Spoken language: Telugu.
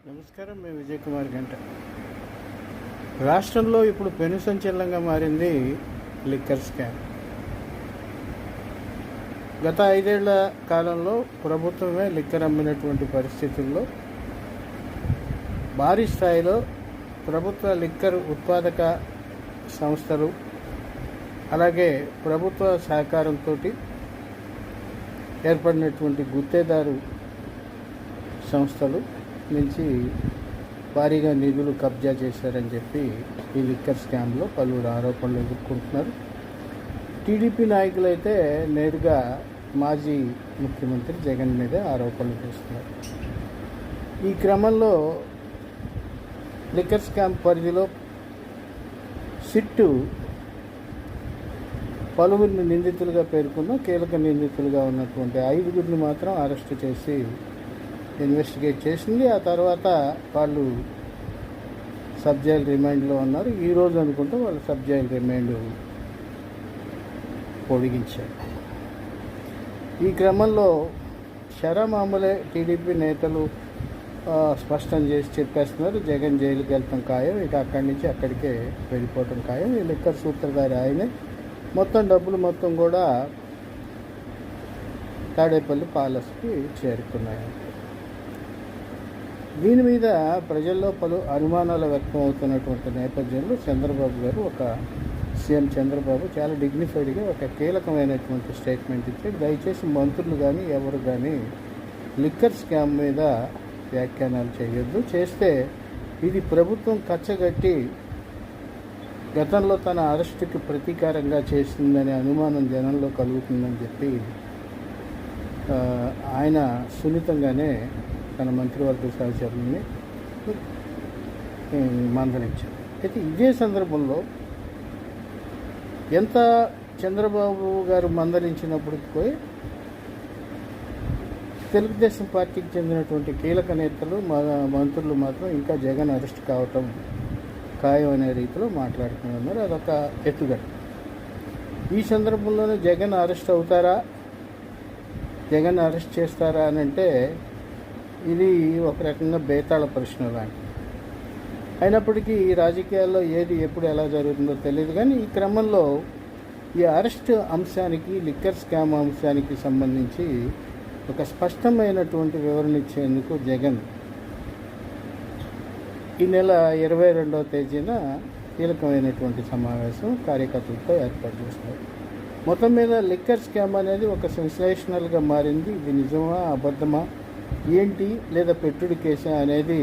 నమస్కారం. మేము విజయ్ కుమార్ గంట. రాష్ట్రంలో ఇప్పుడు పెను సంచలనంగా మారింది లిక్కర్ స్కామ్. గత 5 ఏళ్ల కాలంలో ప్రభుత్వమే లిక్కర్ అమ్మినటువంటి పరిస్థితుల్లో భారీ స్థాయిలో ప్రభుత్వ లిక్కర్ ఉత్పాదక సంస్థలు అలాగే ప్రభుత్వ సహకారంతో ఏర్పడినటువంటి గుత్తేదారు సంస్థలు నుంచి భారీగా నిధులు కబ్జా చేశారని చెప్పి ఈ లిక్కర్ స్కామ్లో పలువురు ఆరోపణలు ఎదుర్కొంటున్నారు. టీడీపీ నాయకులైతే నేరుగా మాజీ ముఖ్యమంత్రి జగన్ మీదే ఆరోపణలు చేస్తున్నారు. ఈ క్రమంలో లిక్కర్ స్కామ్ పరిధిలో సిట్టు పలువురిని నిందితులుగా పేర్కొన్న కీలక నిందితులుగా ఉన్నటువంటి 5గురిని మాత్రం అరెస్టు చేసి ఇన్వెస్టిగేట్ చేసింది. ఆ తర్వాత వాళ్ళు సబ్ జైల్ రిమాండ్లో ఉన్నారు. ఈరోజు అనుకుంటే వాళ్ళు సబ్ జైల్ రిమాండ్ పొడిగించారు. ఈ క్రమంలో మామూలే టీడీపీ నేతలు స్పష్టం చేసి చెప్పేస్తున్నారు, జగన్ జైలుకి వెళ్తాం ఖాయం, ఇక అక్కడి నుంచి అక్కడికే వెళ్ళిపోవటం ఖాయం. ఈ లిక్కర్ సూత్రధారి ఆయనే. మొత్తం డబ్బులు మొత్తం కూడా తాడేపల్లి ప్యాలెస్కి చేరుకున్నాయి. దీని మీద ప్రజల్లో పలు అనుమానాలు వ్యక్తం అవుతున్నటువంటి నేపథ్యంలో చంద్రబాబు గారు సీఎం చంద్రబాబు చాలా డిగ్నిఫైడ్గా ఒక కీలకమైనటువంటి స్టేట్మెంట్ ఇచ్చారు. దయచేసి మంత్రులు కానీ ఎవరు కానీ లిక్కర్ స్కామ్ మీద వ్యాఖ్యానాలు చేయొద్దు, చేస్తే ఇది ప్రభుత్వం కచ్చగట్టి గతంలో తన అరెస్టుకి ప్రతీకారంగా చేసిందనే అనుమానం జనంలో కలుగుతుందని చెప్పి ఆయన సున్నితంగానే తన మంత్రివర్గ సహచరుల్ని మందలించారు. అయితే ఇదే సందర్భంలో ఎంత చంద్రబాబు గారు మందలించినప్పటికీ పోయి తెలుగుదేశం పార్టీకి చెందినటువంటి కీలక నేతలు మంత్రులు మాత్రం ఇంకా జగన్ అరెస్ట్ కావటం ఖాయం అనే రీతిలో మాట్లాడుతున్నారు. అదొక ఎత్తుగడ. ఈ సందర్భంలోనే జగన్ అరెస్ట్ అవుతారా, జగన్ అరెస్ట్ చేస్తారా అని అంటే ఇది ఒక రకంగా బేతాళ ప్రశ్న లాంటిది. అయినప్పటికీ ఈ రాజకీయాల్లో ఏది ఎప్పుడు ఎలా జరుగుతుందో తెలియదు. కానీ ఈ క్రమంలో ఈ అరెస్ట్ అంశానికి, లిక్కర్ స్కామ్ అంశానికి సంబంధించి ఒక స్పష్టమైనటువంటి వివరణ ఇచ్చేందుకు జగన్ ఈ నెల 22వ తేదీన కీలకమైనటువంటి సమావేశం కార్యకర్తలతో ఏర్పాటు చేస్తారు. మొత్తం మీద లిక్కర్ స్కామ్ అనేది ఒక సెన్సేషనల్గా మారింది. ఇది నిజమా అబద్ధమా ఏంటి, లేదా పెట్టుడు కేసా అనేది